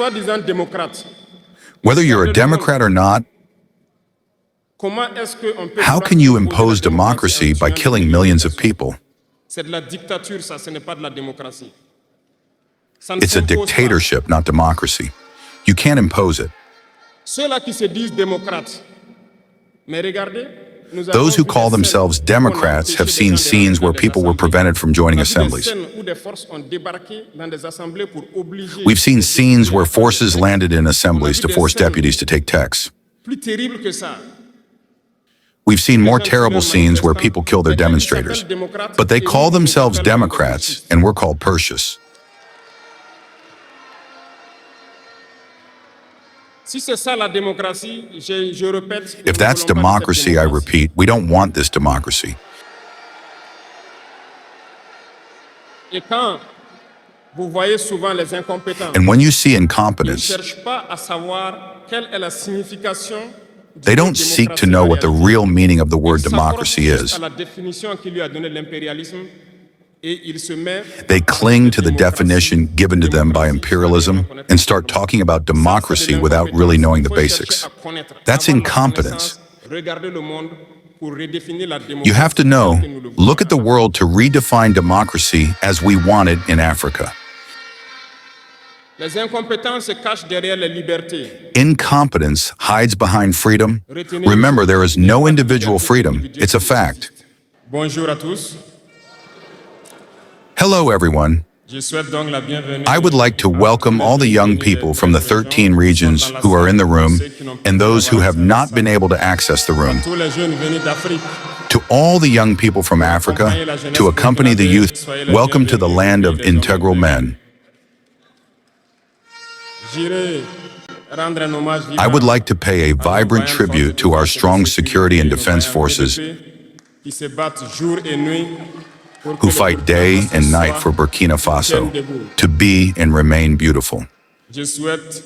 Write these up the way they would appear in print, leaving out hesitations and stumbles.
Soi-disant démocrate. Whether you're a Democrat or not, Comment est-ce qu'on peut how can you impose democracy by killing millions of people? C'est de la dictature, ça, ce n'est pas de la démocratie. Ça ne It's a s'impose pas. dictatorship, not democracy. You can't impose it. Ceux-là qui se disent démocrates, mais regardez, nous avons Those who vu call des themselves scènes où on a Democrats empêché have des seen gens de scenes rentrer where dans des people were assemblées. prevented from joining On a vu des assemblies. scènes où des forces ont débarqué dans des assemblées pour obliger We've seen les scenes députés where à faire forces des textes. landed in On a assemblies vu to des force scènes deputies to take texts. plus terribles que ça. We've seen more Les gens terrible tuent leurs scenes where manifestants. people kill their Les gars, ils demonstrators. s'appellent démocrates But they et nous, call on nous themselves appelle Democrats, progressistes. and we're called Perseus. Si c'est ça la démocratie, je répète, nous If ne that's voulons pas de cette democracy, I démocratie. repeat, we don't want this democracy. Et quand vous voyez souvent les incompétents, And when you see ils ne incompetence, cherchent pas à savoir quelle est la signification du they mot don't seek to démocratie know en what the réalité. real meaning of the word Ils s'accrochent democracy juste is. à la définition qui lui a donné l'impérialisme et il se met They cling to the démocratie, definition given to them by démocratie, imperialism sans connaître and start talking about Ça, c'est de democracy without really l'incompétence. knowing the Il faut chercher basics. à connaître, That's avoir la incompetence. connaissance, regarder le monde pour redéfinir la You have to démocratie know, telle que nous le voulons. look at the world to redefine democracy as we want it in Africa. Les incompétents se cachent derrière les libertés. Incompetence hides behind freedom. Remember, there is no individual freedom. It's a fact. Bonjour à tous. Hello, everyone. Je souhaite donc la bienvenue. I would like to welcome all the young people from the 13 regions who are in the room and those who have not been able to access the room. Tous les jeunes venus d'Afrique. To all the young people from Africa, to accompany the youth, welcome to the land of integral men. J'irai rendre un hommage vivant I would like to pay a vibrant tribute to our strong security and defense forces qui se battent jour et nuit pour que who le fight Burkina day Faso and night soit for Burkina Faso tienne debout. to be and remain beautiful. Je souhaite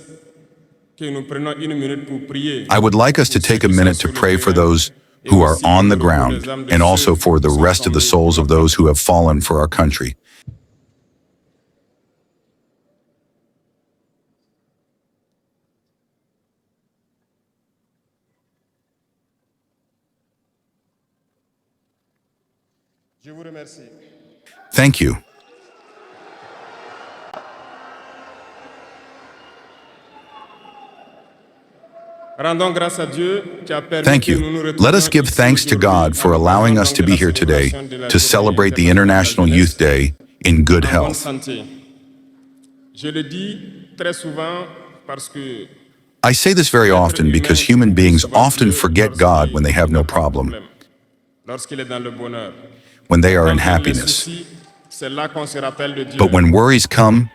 que nous prenions une minute pour prier. I would like us to take a minute to pray for those who are on the ground and also for the rest of the souls of those who have fallen for our country. Je vous remercie. Thank you. Rendons grâce à Dieu qui a permis Thank que nous nous you. Let us retrouvions give ici thanks to God for allowing us to be here today to celebrate the International Youth Day in good en bonne health. santé. Je le dis très souvent parce que I say this very often because human beings often forget God when they have no problem, lorsqu'il est dans le bonheur. when they are in Quand il y a les happiness. soucis, c'est là qu'on se rappelle de Dieu. But when worries come,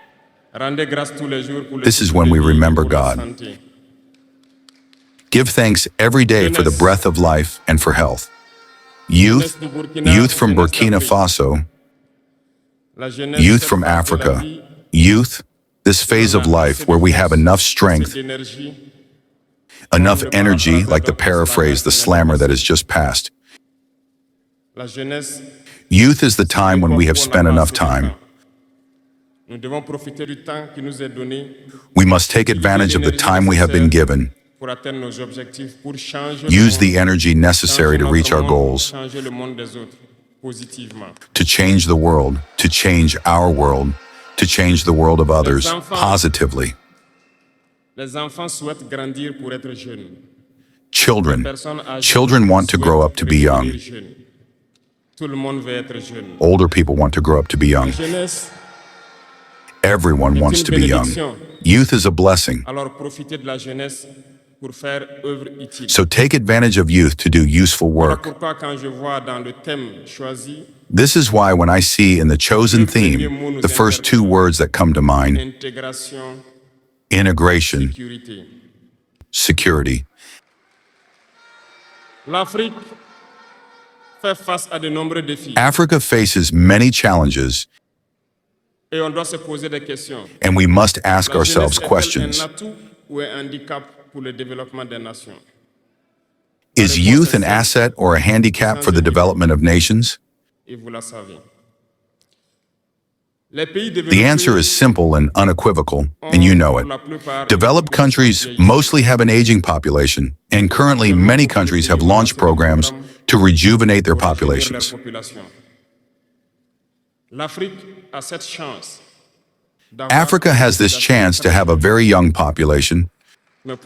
Rendez grâce tous les jours pour le this is souffle when de we vie, remember pour la God. santé. give thanks every day for the breath of life and for health. Youth from Burkina Faso, La jeunesse youth fait from partie de la Africa, vie, youth, this phase of life where we have enough strength, cette énergie. enough energy, like the paraphrase, the slammer that has just passed. La jeunesse, Youth is the time when we have spent enough time. nous devons profiter du temps qui nous est donné We must take advantage of the time we have been given, pour atteindre nos objectifs, pour changer use le the monde, energy necessary to changer reach notre our monde, goals, changer le monde des autres positivement. to change the world, to change our world, to change the world of others positively. Les enfants souhaitent grandir pour être jeunes. Children, Personnes âgées children want to grow up to be young. devenir jeunes. Tout le monde veut être jeune. Older people want to grow up to be young. Jeunesse, Everyone wants to be young. Youth is a blessing. alors profitez de la jeunesse pour faire œuvre utile. So take advantage of youth to do useful Voilà work. pourquoi quand je vois dans le thème choisi, This is why when I see in the chosen theme, the first two words that come to mind, intégration, integration, sécurité. security. L'Afrique fait face à de nombreux défis Africa faces many challenges, et on doit se poser des questions. and we must ask La ourselves jeunesse est-elle questions. un atout ou un handicap pour le développement des nations? Is youth an asset or a handicap for the development of nations? Et vous la savez. The answer is simple and unequivocal, and you know it. Developed countries mostly have an aging population, and currently many countries have launched programs to rejuvenate their populations. Africa has this chance to have a very young population. But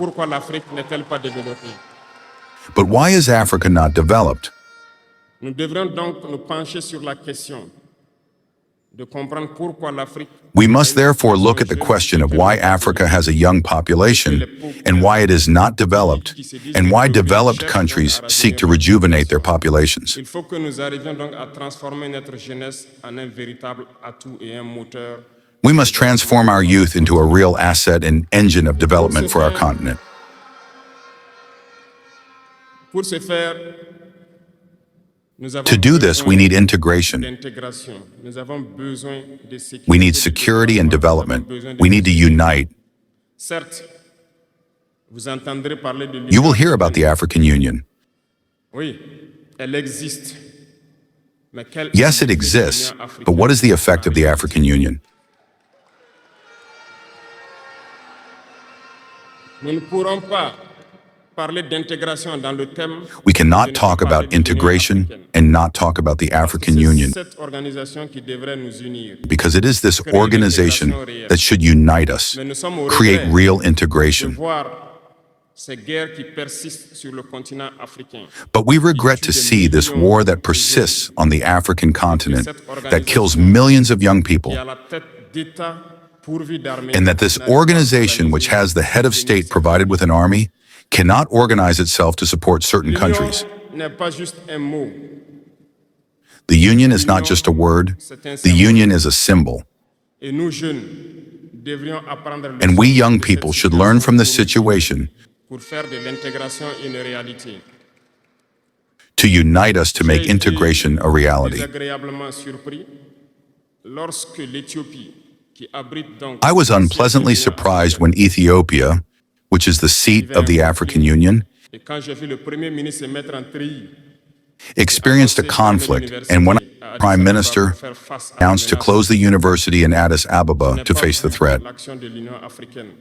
why is Africa not developed? We must therefore look at the question of why Africa has a young population and why it is not developed, and why developed countries seek to rejuvenate their populations. We must transform our youth into a real asset and engine of development for our continent. To do this, we need integration. We need security and development. We need to unite. You will hear about the African Union. Yes, it exists, but what is the effect of the African Union? We cannot talk about integration and not talk about the African Union, because it is this organization that should unite us, create real integration. But we regret to see this war that persists on the African continent, that kills millions of young people, and that this organization, which has the head of state provided with an army, cannot organize itself to support certain countries. The Union is not just a word, the Union is a symbol. And we young people should learn from this situation to unite us to make integration a reality. I was unpleasantly surprised when Ethiopia, which is the seat of the African Union, experienced a conflict, and when the Prime Minister announced to close the university in Addis Ababa to face the threat,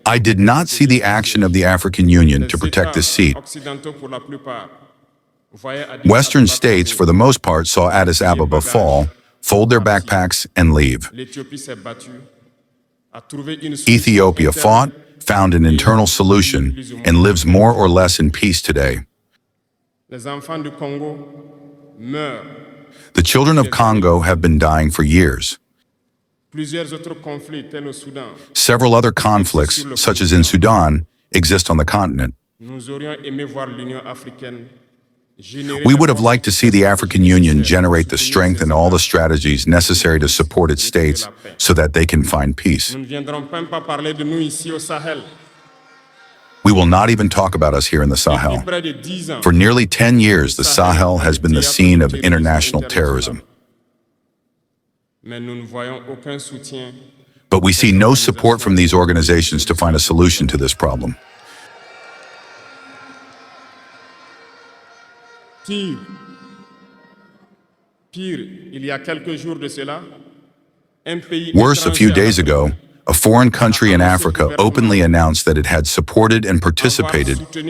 I did not see the action of the African Union to protect this seat. Western states, for the most part, saw Addis Ababa fall, fold their backpacks, and leave. Ethiopia fought, found an internal solution, and lives more or less in peace today. The children of Congo have been dying for years. Several other conflicts, such as in Sudan, exist on the continent. We would have liked to see the African Union generate the strength and all the strategies necessary to support its states so that they can find peace. We will not even talk about us here in the Sahel. For nearly 10 years, the Sahel has been the scene of international terrorism. But we see no support from these organizations to find a solution to this problem. Worse, a few days ago, a foreign country in Africa openly announced that it had supported and participated in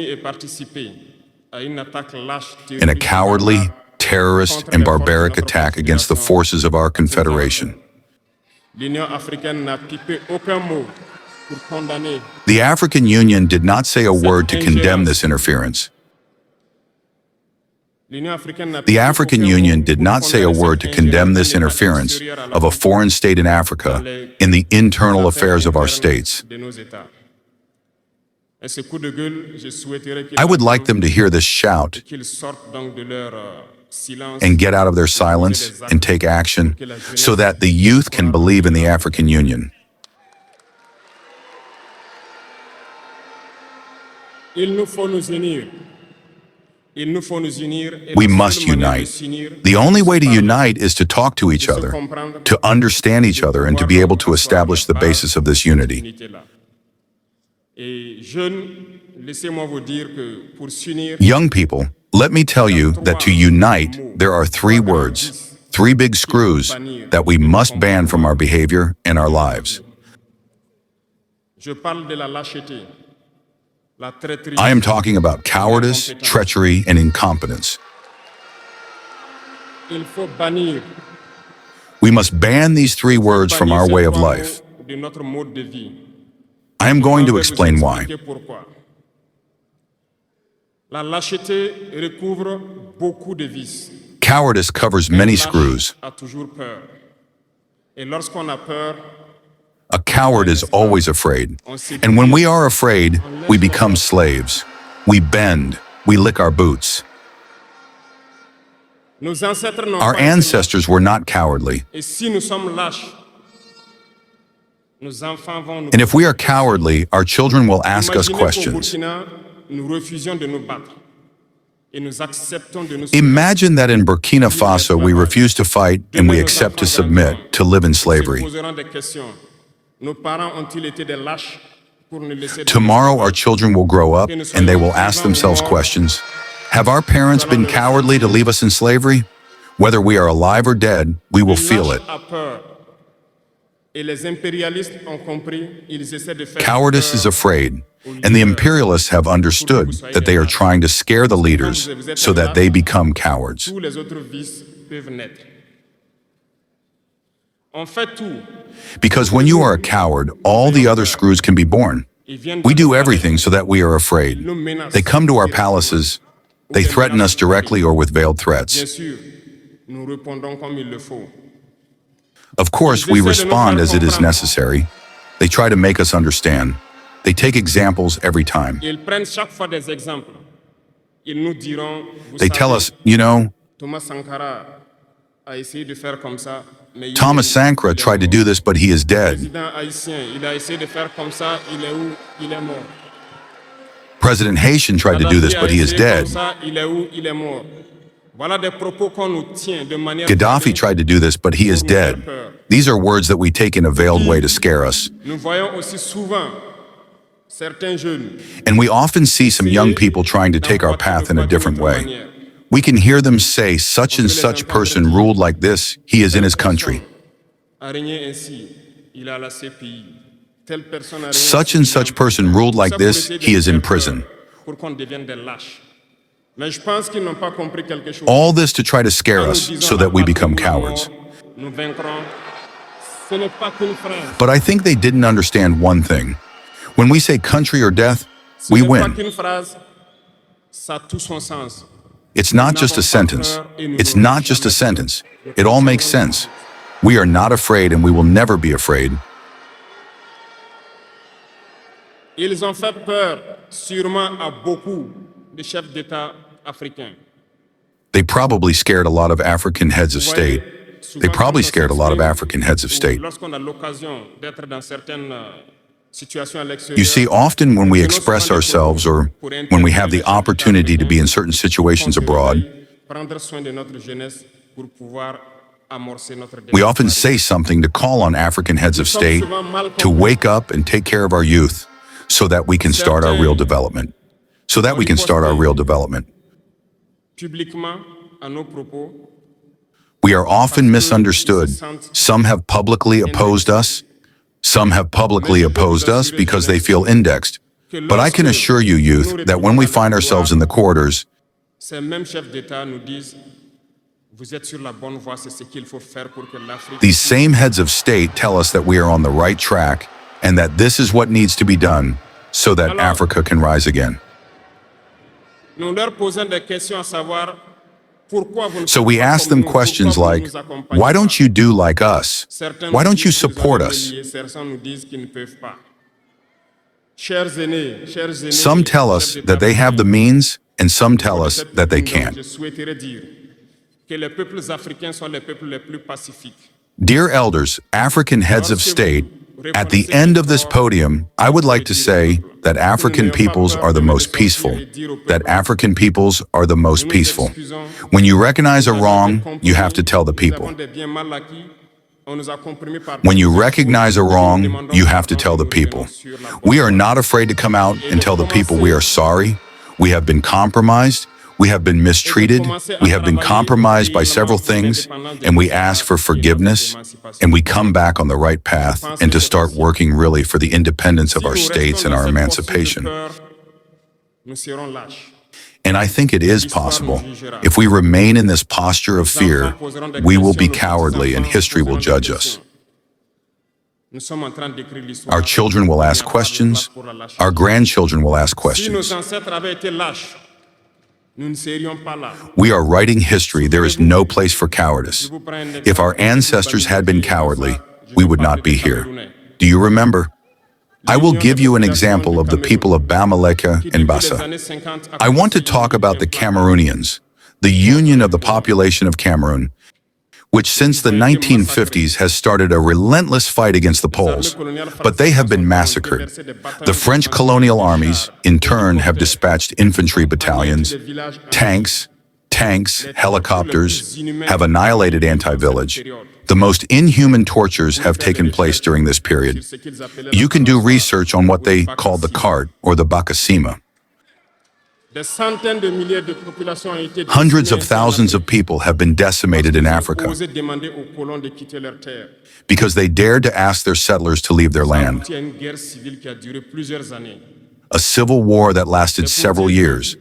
a cowardly, terrorist, and barbaric attack against the forces of our confederation. The African Union did not say a word to condemn this interference. The African Union did not say a word to condemn this interference of a foreign state in Africa in the internal affairs of our states. I would like them to hear this shout and get out of their silence and take action so that the youth can believe in the African Union. We must unite. The only way to unite is to talk to each other, to understand each other, and to be able to establish the basis of this unity. Young people, let me tell you that to unite, there are three words, three big screws that we must ban from our behavior and our lives. Je parle de la lâcheté, la traîtrise. I am talking about cowardice, treachery, and incompetence. Il faut bannir. We must ban these three words from our way of life. De notre mode de vie. I am going to explain why. Pourquoi. La lâcheté recouvre beaucoup de vices. Cowardice covers many Lâche screws. a toujours peur. Et lorsqu'on a peur, A coward is always afraid. And when we are afraid, we become slaves. We bend. We lick our boots. nos ancêtres n'ont Our pas été ancestors were not cowardly. lâches. Et si nous sommes lâches, nos enfants vont nous And if we are cowardly, our children will ask us Imaginez qu'au questions. Burkina, nous refusions de nous battre et nous acceptons de nous Imagine that in Burkina Faso, we refuse to fight and we accept to submit to live in slavery. Se poseront des questions. Nos parents ont-ils été des lâches pour nous laisser Tomorrow, our children will grow up and they will ask themselves questions. Have our parents been cowardly to leave us in slavery? Whether we are alive or dead, we will feel it. a peur. Et les impérialistes ont compris, ils essaient de faire Cowardice is peur afraid, and the imperialists have understood that they are trying to scare the leaders so that they become cowards. tous les autres vices peuvent naître. On fait tout. Because when you are a coward, all the other screws can be born. Ils viennent We de do nous everything so that we are afraid. nous menacent. They come to our palaces, they threaten us directly or with veiled Bien threats. sûr, nous répondons comme il le faut. Of course, we respond as it is necessary. They try to make us understand. They take examples every time. Ils prennent chaque fois des exemples. Ils nous diront, vous They tell savez, us, you know, Thomas Sankara a essayé de faire comme ça, mais Thomas Sankara tried to do this, but he is Le dead. président haïtien, il a essayé de faire comme ça, il est où? Il est mort. President Haitian tried to do this, but he is Kadhafi a essayé dead. comme ça, il est où? Il est mort. Voilà des propos qu'on nous tient de manière Gaddafi tried to do this, but he is dead. These are words that we take in a veiled way to scare us. Nous voyons aussi souvent certains jeunes And we often see some young people trying to take our path in a different way. We can hear them say, such and such person ruled like this, he is in his country. a régné ainsi, il a la CPI. Telle personne a régné Such ainsi, and il such a- person ruled like Ça pour this, essayer de he nous is in faire prison. peur, pour qu'on devienne des lâches. Mais je pense qu'ils n'ont pas compris quelque chose. All this to try to scare Quand nous us disons so la that we patrie become ou la mort, cowards. Nous vaincrons. Ce n'est pas qu'une phrase. But I think they didn't understand one thing. When we say country or death, Ce we n'est pas win. qu'une phrase. Ça a tout son sens. It's not just a sentence. It's not just a sentence. It all makes sense. We are not afraid and we will never be afraid. Ils ont fait peur, sûrement, à beaucoup de chefs d'État africains. They probably scared a lot of African heads of Vous voyez, state. souvent, They probably quand on scared a lot of s'exprime, African heads of ou state. Lorsqu'on a l'occasion d'être dans certaines situations à l'extérieur, You see, often when we nous express prenons des ourselves or propos pour when we have the interpeller les chefs opportunity to be in certain d'État situations africains, abroad, prendre soin de notre jeunesse pour pouvoir amorcer notre we often développement. say something to call on African heads of state to wake up and take care of our youth so that we can start our real development. So that we can start our real development. Publiquement, à nos propos, We are often misunderstood. Some have publicly opposed us. Some have publicly opposed us because they feel indexed. But I can assure you, youth, that when we find ourselves in the corridors, ces mêmes chefs d'État nous disent vous êtes sur la bonne voie, c'est ce qu'il faut faire pour que l'Afrique. these same heads of state tell us that we are on the right track and that this is what needs to be done so that Africa can rise again. Nous leur posons des questions à savoir pourquoi vous ne So faites we pas ask comme them nous, questions pourquoi vous like, ne nous accompagnez why pas? don't you do like us? Certains Why nous don't you disent qu'ils ont support les us? liens, certains nous disent qu'ils ne peuvent pas. Chers aînés, Some tell us chefs that they have the d'État means and some tell de us cette that they tribune, can't. Je souhaiterais dire que les peuples africains sont les peuples les plus pacifiques. Dear elders, African heads of state, at the end of this podium, I would like to say that African peoples are the most peaceful. That African peoples are the most peaceful. When you recognize a wrong, you have to tell the people. When you recognize a wrong, you have to tell the people. We are not afraid to come out and tell the people we are sorry, we have been compromised, We have been mistreated, we have been compromised by several things, and we ask for forgiveness, and we come back on the right path and to start working really for the independence of our states and our emancipation. And I think it is possible. If we remain in this posture of fear, we will be cowardly and history will judge us. Our children will ask questions. Our grandchildren will ask questions. We are writing history. There is no place for cowardice. If our ancestors had been cowardly, we would not be here. Do you remember? I will give you an example of the people of Bamileke and Bassa. I want to talk about the Cameroonians, the union of the population of Cameroon, which since the 1950s has started a relentless fight against the Poles, but they have been massacred. The French colonial armies, in turn, have dispatched infantry battalions, tanks, helicopters, have annihilated anti-village. The most inhuman tortures have taken place during this period. You can do research on what they call the cart or the Bakasima. Hundreds of thousands of people have been decimated in Africa because they dared to ask their settlers to leave their land. A civil war that lasted several years.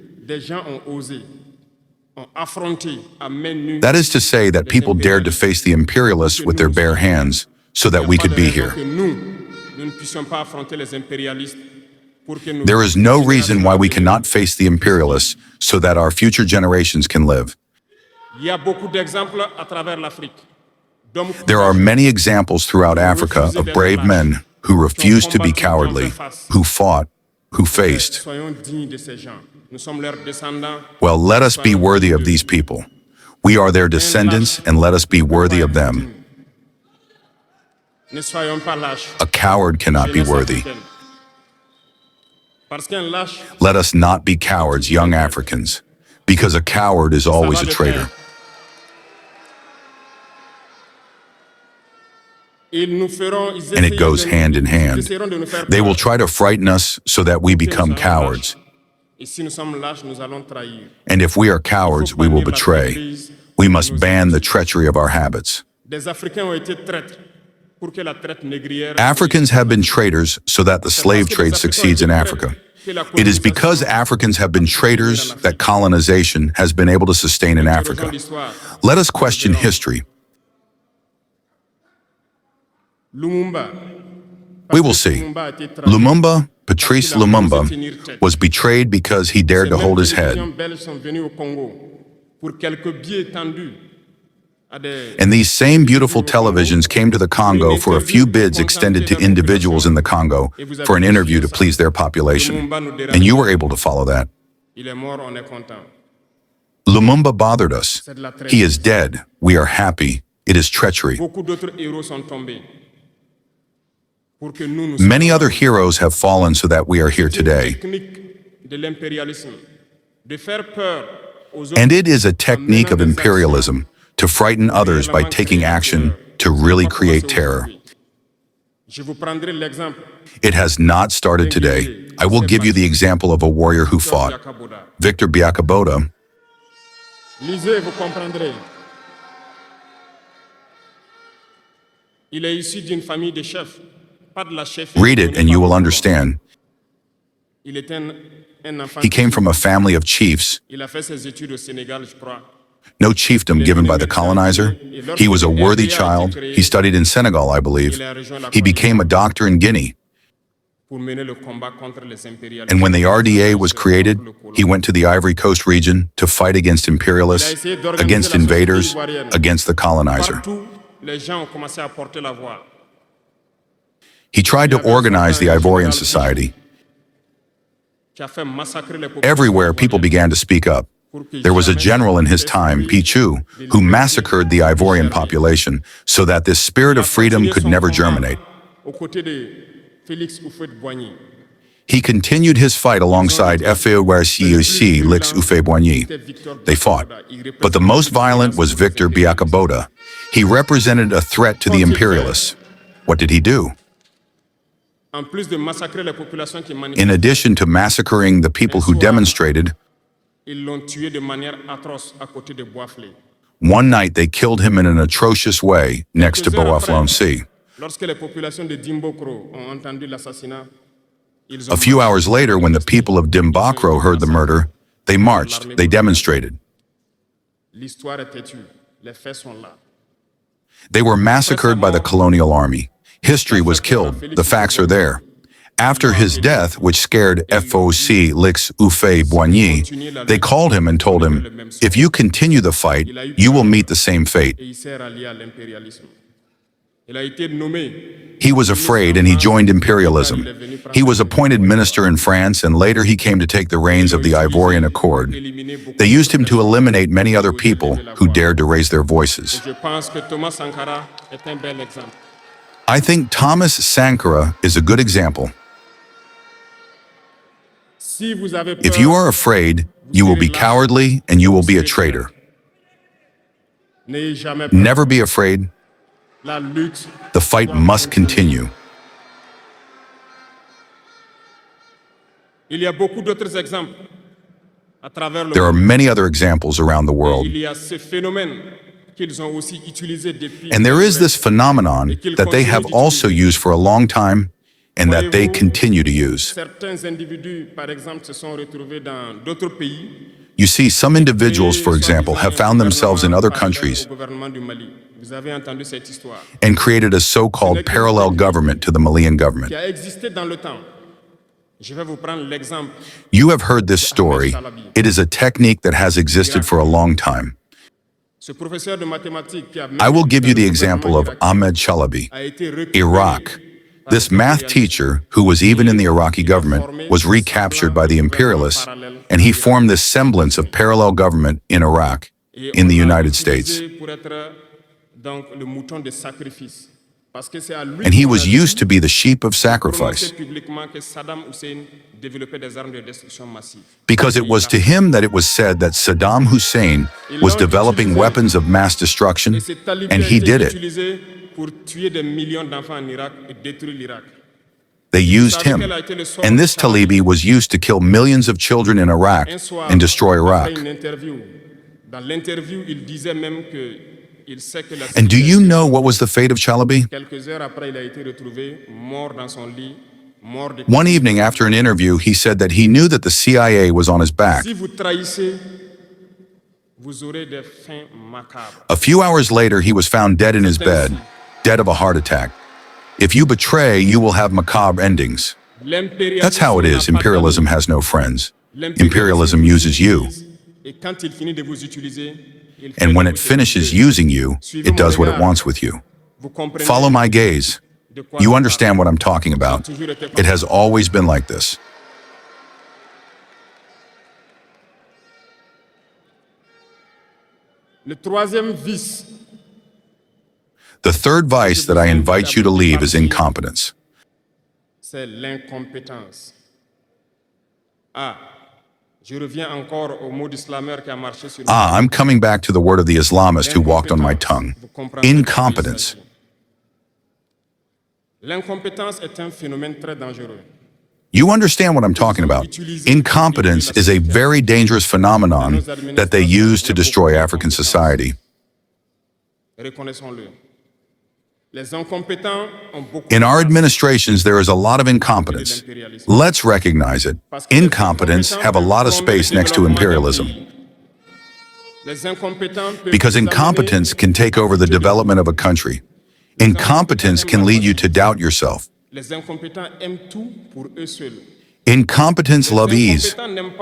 That is to say that people dared to face the imperialists with their bare hands so that we could be here. There is no reason why we cannot face the imperialists so that our future generations can live. There are many examples throughout Africa of brave men who refused to be cowardly, who fought, who faced. Well, let us be worthy of these people. We are their descendants, and let us be worthy of them. A coward cannot be worthy. Let us not be cowards, young Africans, because a coward is always a traitor. And it goes hand in hand. They will try to frighten us so that we become cowards. And if we are cowards, we will betray. We must ban the treachery of our habits. Africans have been traitors so that the slave trade succeeds in Africa. It is because Africans have been traitors that colonization has been able to sustain in Africa. Let us question history. We will see. Lumumba, Patrice Lumumba, was betrayed because he dared to hold his head. And these same beautiful televisions came to the Congo for a few bids extended to individuals in the Congo for an interview to please their population. And you were able to follow that. Lumumba bothered us. He is dead. We are happy. It is treachery. Many other heroes have fallen so that we are here today. And it is a technique of imperialism to frighten others by taking action to really create terror. It has not started today. I will give you the example of a warrior who fought, Victor Biakaboda. Read it and you will understand. He came from a family of chiefs. No chiefdom given by the colonizer. He was a worthy child. He studied in Senegal, I believe. He became a doctor in Guinea. And when the RDA was created, he went to the Ivory Coast region to fight against imperialists, against invaders, against the colonizer. He tried to organize the Ivorian society. Everywhere, people began to speak up. There was a general in his time, Pichu, who massacred the Ivorian population so that this spirit of freedom could never germinate. He continued his fight alongside Fewrc Lix Houphouët-Boigny. They fought, but the most violent was Victor Biakaboda. He represented a threat to the imperialists. What did he do? In addition to massacring the people who demonstrated, Ils l'ont tué de manière atroce à côté de Boisflé. One night they killed him in an atrocious way next to Bois-Flancy. Lorsque les populations de Dimbokro ont entendu l'assassinat, ils ont A few hours later, when the people of Dimbakro heard the murder, they marched, they demonstrated. L'histoire est têtue, les faits sont là. They were massacred by the colonial army. History was killed. The facts are there. After his death, which scared FOC Lix Houphouët-Boigny, they called him and told him, if you continue the fight, you will meet the same fate. Et il s'est rallié à l'impérialisme. Il a été nommé. He was afraid and he joined imperialism. He was appointed minister in France and later he came to take the reins of the Ivorian Accord. They used him to eliminate many other people who dared to raise their voices. Je pense que Thomas Sankara est un bel exemple. I think Thomas Sankara is a good example. Si vous avez peur, If you are afraid, you will be cowardly and you will be a traitor. n'ayez jamais peur. Never be afraid. La lutte. The fight must continue. Il y a beaucoup d'autres exemples à travers le There are monde. many other examples around the world. Il y a ce phénomène qu'ils ont aussi utilisé depuis. And there is this phenomenon that they have also used for a long time and that they continue to use. Certains individus, par exemple, se sont retrouvés dans d'autres pays. You see, some individuals, for example, have found themselves in other countries Au gouvernement du Mali. Vous avez entendu cette histoire and created a so-called parallel government to the Malian government. qui a existé dans le temps. Je vais vous prendre l'exemple. You have heard this story. It is a technique that has existed for a long time. Ce professeur de mathématiques qui a I will give you the example of Ahmed Chalabi, a été recruté Iraq. This math teacher, who was even in the Iraqi government, was recaptured by the imperialists, and he formed this semblance of parallel government in Iraq, Et in the on l'a United States. utilisé pour être donc le mouton de sacrifice. Parce que c'est à lui And he qu'on was a used to be the sheep of prononcé sacrifice, publiquement que Saddam Hussein développait des armes de destruction massive. because it was to him that it was said that Saddam Hussein was developing weapons of mass destruction, Et cet alibi and a he été did it. utilisé pour tuer des millions d'enfants en Irak et détruire l'Irak. They used him. And this Talibi was used to kill millions of children in Iraq Un soir, and destroy Iraq. après une interview, dans l'interview, il disait même que il sait que la And do you know what was the fate of Chalabi? quelques heures après, il a été retrouvé mort dans son lit, mort de. One evening after an interview, he said that he knew that the CIA was on his back. Si vous trahissez, vous aurez des fins macabres. A few hours later, he was found dead in his bed, dead of a heart attack. If you betray, you will have macabre endings. That's how it is. Imperialism has no friends. Imperialism uses you. Et quand il finit de vous utiliser, il fait And when de it vous finishes utiliser. using you, it does what it wants with you. Vous comprenez Follow my gaze. de quoi You je understand what I'm talking about. parle. Toujours été It has always been like this. Le troisième vice, The third vice that I invite you to leave is incompetence. c'est l'incompétence. Ah, je reviens encore au mot du slameur qui a marché sur Ah, I'm coming back to the word of the Islamist who walked on my tongue. Vous comprendrez Incompetence. de quoi il s'agit. L'incompétence est un phénomène très dangereux. You understand what I'm talking about. Incompetence is a very dangerous phenomenon that they use to destroy African society. Reconnaissons-le. Les incompétents ont beaucoup In de our place. administrations, there is a lot of incompetence. Let's recognize it. Incompetence have a lot of space next to imperialism, Les incompétents peuvent because vous amener incompetence can take over the development of a country. Incompetence can lead you to doubt yourself. Les incompétents aiment tout pour eux seuls. Incompetents love ease.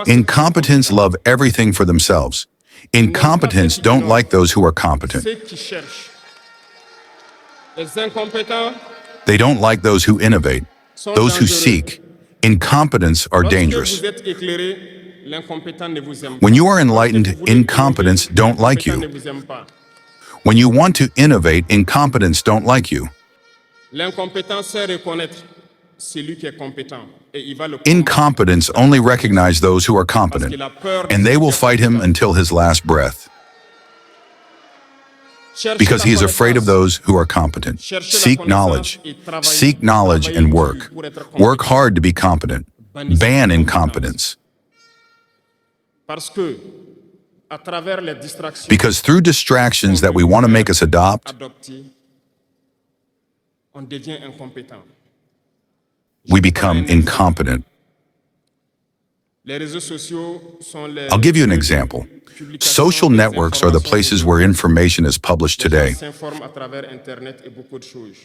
Incompetents love everything for themselves. Incompetents don't like those who are competent. Ceux qui cherchent. Les incompétents They don't like those who innovate, sont those who dangereux. seek. Incompetents are Lorsque dangerous. vous êtes éclairé, l'incompétent ne vous aime pas. When you are enlightened, Lorsque vous voulez incompetents innover, don't like l'incompétent you. ne vous aime pas. When you want to innovate, incompetents don't like you. L'incompétent sait reconnaître celui qui est compétent et il va le Incompetents only recognize those who are parce competent, qu'il a peur de and they celui will qui est fight him compétent. until his last breath, Cherchez because he is la afraid of connaissance. those who are competent. Cherchez la Seek connaissance knowledge. et travaillez- Seek knowledge and travaillez work. dur pour être Work compétent. hard to be competent. Bannissez Ban l'incompétence. incompetence. Parce que, à travers les distractions Because through distractions that we want to make us adopt, adoptées, on devient incompétent. we become incompetent. Les réseaux sociaux sont les I'll give you an example. Social networks are the places where information is published today. s'informent à travers Internet et beaucoup de choses.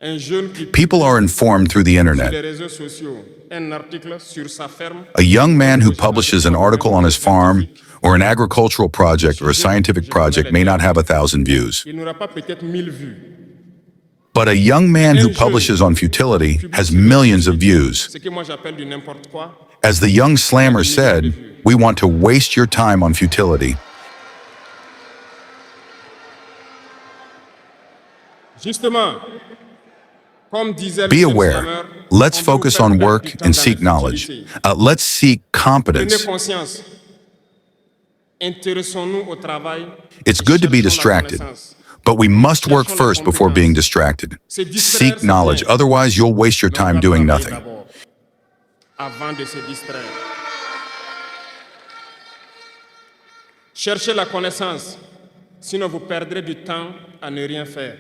Un jeune qui People are informed through the sur internet. les réseaux sociaux un article sur sa ferme, A young man who publishes an article on his farm or an agricultural project or a scientific project may not have 1,000 views. il n'aura pas peut-être 1000 vues. But a young man who publishes on futility has millions of views. Ce que moi j'appelle du n'importe quoi. As the young slammer said, we want to waste your time on futility. Justement, comme disait Be le aware. slammer, Let's on doit focus faire on perdre work du temps and dans seek la knowledge. futilité. Let's seek Prenez competence. conscience. Intéressons-nous au travail. It's et good to be cherchons la distracted, connaissance. but we must work first before being distracted. Seek knowledge, otherwise you'll waste your Mais on time doit doing travailler nothing. d'abord, avant de se distraire. Cherchez la connaissance, sinon vous perdrez du temps à ne rien faire.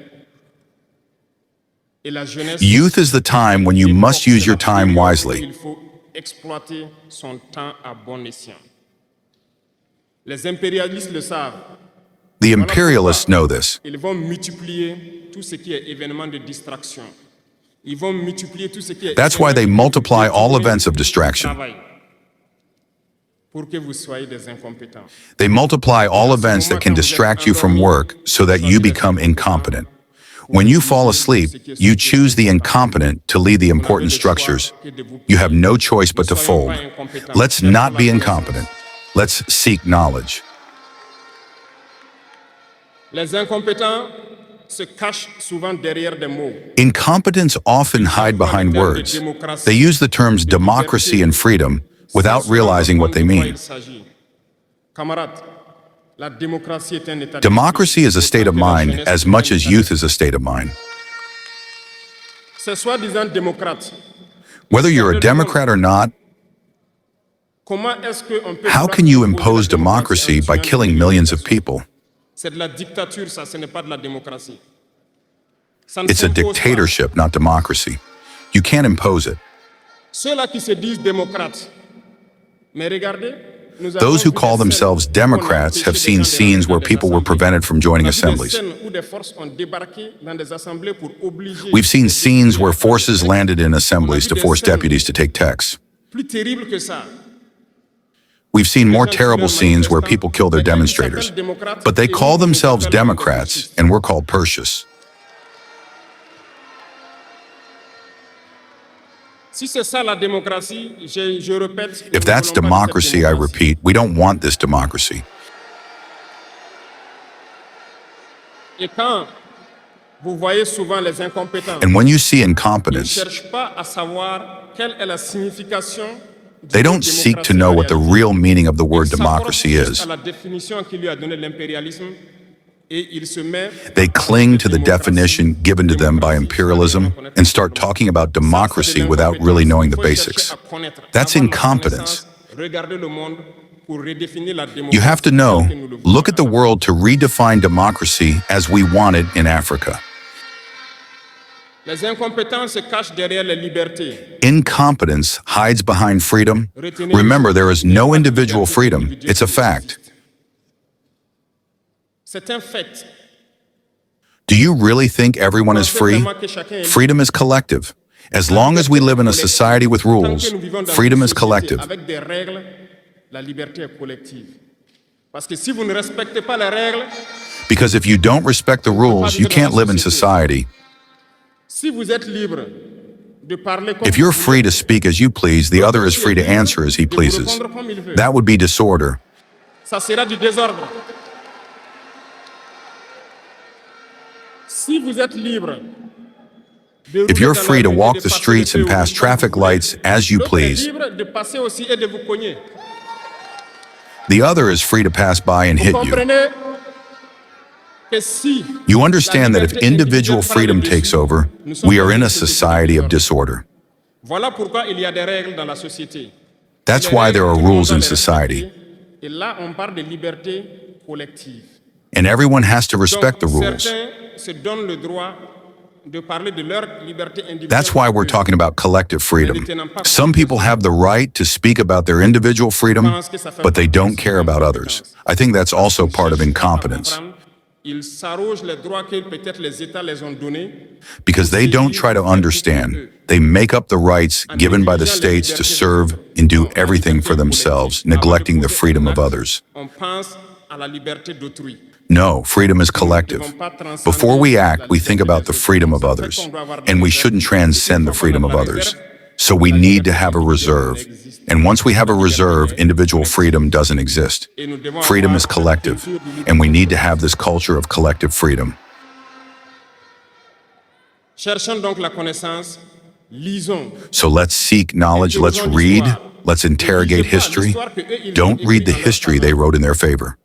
Et la jeunesse, Youth is the time when you must use your time wisely. il faut exploiter son temps à bon escient. Les impérialistes le savent. The imperialists know this. Ils vont multiplier tout ce qui est événement de distraction. Ils vont multiplier tout ce qui est That's why they multiply all events of distraction. travail pour que vous soyez des incompétents. They multiply all events that can distract you from work so that you become incompetent. When you fall asleep, you choose the incompetent to lead the important structures. You have no choice but to fold. Let's not be incompetent. Let's seek knowledge. Les incompétents se cachent souvent derrière des mots. Incompetents often hide behind words. They use the terms democracy and freedom without realizing what they mean. Camarades, la démocratie est un état Democracy is a state of mind as much as youth is a state of mind. Ces soi-disant démocrates, Whether you're a Democrat or not, comment est-ce qu'on peut how can you impose democracy by killing millions of people? C'est de la dictature, ça, ce n'est pas de la démocratie. Ça ne It's a s'impose pas. dictatorship, not democracy. You can't impose it. Ceux-là qui se disent démocrates, mais regardez, nous avons Those who vu call des themselves scènes où on a Democrats empêché have des seen gens de scenes rentrer where dans des people were assemblées. prevented from joining On a vu des assemblies. scènes où des forces ont débarqué dans des assemblées pour obliger We've seen les scenes députés where à prendre forces des textes. landed in On a assemblies vu to des force scènes deputies to take texts. plus terribles que ça. We've seen more terrible scenes where people kill their demonstrators. But they call themselves Democrats, and we're called Perseus. Si c'est ça la démocratie, je répète. If that's democracy, I repeat, we don't want this democracy. Et quand vous voyez souvent les incompétents, And when you see ils ne incompetence, cherchent pas à savoir quelle est la signification du they mot don't seek to démocratie know en what the réalité. real meaning of the word Ils s'accrochent democracy juste is. à la définition qui lui a donné l'impérialisme et il se met They cling to the definition given to them by imperialism and start talking about democracy without really knowing the basics. That's incompetence. You have to know, look at the world to redefine democracy as we want it in Africa. Les incompétents se cachent derrière les libertés. Incompetence hides behind freedom. Remember, there is no individual freedom. It's a fact. C'est un fait. Do you really think everyone is free? Freedom is collective. As long as we live in a society with rules, freedom is collective. Avec des règles, la liberté est collective. Parce que si vous ne respectez pas les règles, Because if you don't respect the rules, you can't live in society. si vous êtes libre de parler comme If you're vous free to voulez, speak as you please, the other is free to answer as he de vous pleases. répondre comme il veut, That would be disorder. ça sera du désordre. Si vous êtes libre de If rouler you're dans la free to rue et walk de the passer streets le and feu pass rouge traffic comme vous lights voulez, as you l'autre est please, libre de passer aussi et de vous cogner. the other is free to pass by and Vous hit you. comprenez que si You understand that if la liberté individual individuelle prend freedom le dessus, takes over, nous sommes we are in dans a une société society of désordre. disorder. Voilà pourquoi il y a des règles dans la société. That's Les why there règles, are tout le monde rules doit in les society. respecter. Et là, on parle de liberté collective. And everyone has to respect the Donc, rules. certains se donnent le droit de parler de leur liberté individuelle. That's why we're talking about collective freedom. Some people have the right to speak about their individual freedom, but they don't care about others. I think that's also part of incompetence, Ils s'arrogent les droits que peut-être les États les ont donnés. because they don't try to understand. They make up the rights given by the states to serve and do everything for themselves, neglecting the freedom of others. On pense à la liberté d'autrui. No, freedom is collective. Before we act, we think about the freedom of others, and we shouldn't transcend the freedom of others. So we need to have a reserve. And once we have a reserve, individual freedom doesn't exist. Freedom is collective, and we need to have this culture of collective freedom. Cherchons donc la connaissance, lisons. So let's seek knowledge, let's read, let's interrogate history. Don't read the history they wrote in their favor.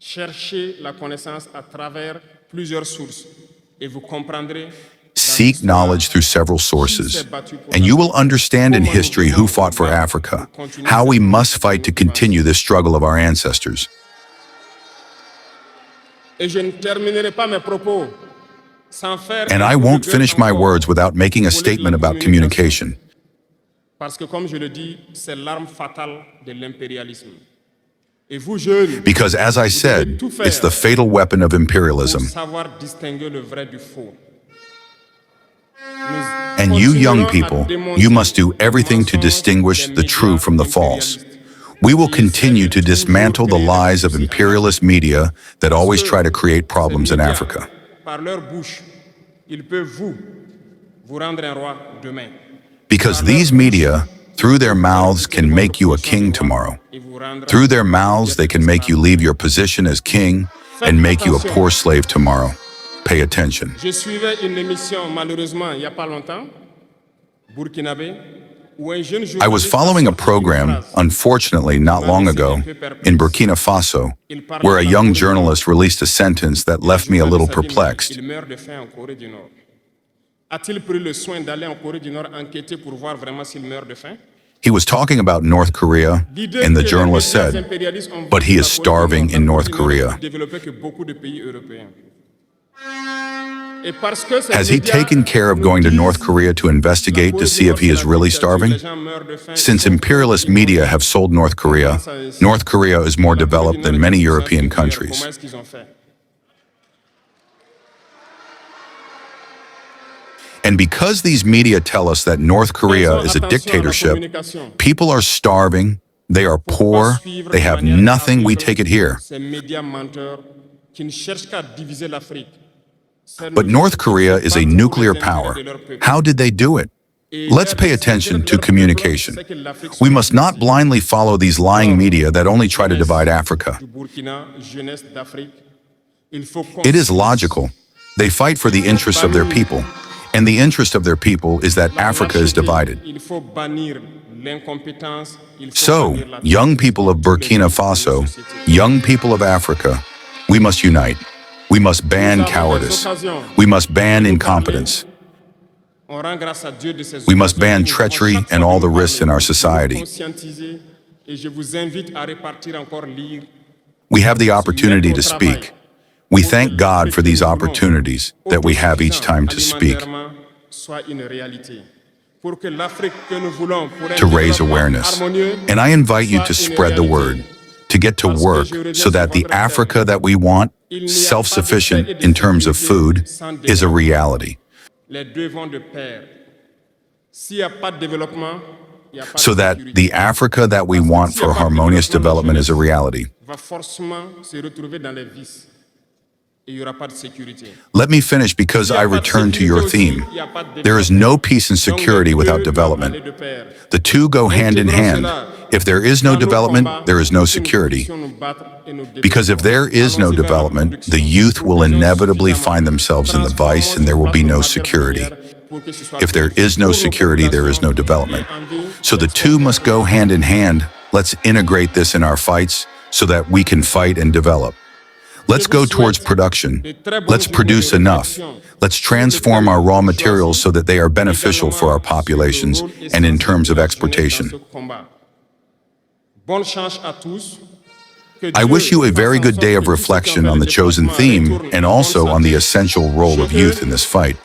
Cherchez la connaissance à travers plusieurs sources et vous comprendrez. Seek knowledge through several sources, and you will understand in history who fought for Africa, how we must fight to continue this struggle of our ancestors. Et je ne terminerai pas mes propos sans faire. And I won't finish my words without making a statement about communication. Parce que comme je le dis, c'est l'arme fatale de l'impérialisme. Et vous jeunes, Because, as I said, it's the fatal weapon of pour imperialism. savoir distinguer le vrai du faux. And you young people, you must do everything to distinguish the true from the false. We will continue to dismantle the lies of imperialist media that always try to create problems in Africa. Par leur bouche, ils peuvent vous rendre un roi demain. Because these media, through their mouths, can make you a king tomorrow. Through their mouths, they can make you leave your position as king and make you a poor slave tomorrow. Pay attention. Je suivais une émission, malheureusement, il n'y a pas longtemps, burkinabé, où un jeune I was journaliste following a a sorti une program, phrase. unfortunately not long ago, in Burkina Faso, where a young journalist released a sentence that left me a little perplexed. Il meurt de faim en Corée du Nord. A-t-il pris le soin d'aller en Corée du Nord enquêter pour voir vraiment s'il meurt de faim? He was talking about North Korea, L'idée and the que les journalist médias said, impérialistes ont "But he vu is la Corée du starving Nord in dans North le Corée du Nord Korea." plus développée que beaucoup de pays européens. Et parce que ces Has he médias taken care of nous going to disent North Korea to investigate to see if he is really starving? Since imperialist media have sold North Korea, North Korea is more developed than many European countries. Comment est-ce qu'ils ont fait? And because these media tell us that North Korea is a dictatorship, people are starving, they are poor, they have nothing, we take it here. Ces médias menteurs qui ne cherchent qu'à diviser l'Afrique. But North Korea is a nuclear power. How did they do it? Let's pay attention to communication. We must not blindly follow these lying media that only try to divide Africa. Du Burkina, jeunesse d'Afrique, il faut It is logical. They fight for the interests of their people. And the interest of their people is that Africa is divided. Il faut bannir l'incompétence. Il faut So, bannir la young people of Burkina Faso, young people of Africa, we must unite. We must ban cowardice. We must ban incompetence. On rend grâce à Dieu de ces We must ban occasions où treachery chaque and fois all que the vous risks in our parlez, society. vous conscientisez, et je vous invite à repartir encore lire. We have the opportunity to speak. We thank God for these opportunities that we have each time to speak, Soit une réalité. Pour que l'Afrique que nous voulons pour un to raise développement awareness. harmonieux And I invite you to soit une spread the réalité. word, to get to work so that the Africa that we want, self-sufficient in terms of food, is a reality. Les deux vont de pair. S'il n'y a pas de développement, il n'y a pas So de that sécurité. the Africa that we want for harmonious development is a reality. Va forcément se retrouver dans les vices. Et il n'y aura pas de sécurité. Let me finish because I return to your theme. There is no peace and security without development. The two go hand in hand. If there is no development, there is no security. Because if there is no development, the youth will inevitably find themselves in the vice and there will be no security. If there is no security, there is no development. So the two must go hand in hand. Let's integrate this in our fights so that we can fight and develop. Let's go towards production. Let's produce enough. Let's transform our raw materials so that they are beneficial for our populations and in terms of exportation. Bonne chance à tous. I wish you a very good day of reflection on the chosen theme and also on the essential role of youth in this fight.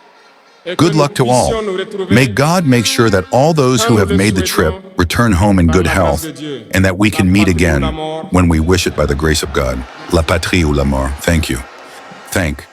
Good luck to all. May God make sure that all those who have made the trip return home in good health and that we can meet again when we wish it by the grace of God. La patrie ou la mort. Thank you. Thank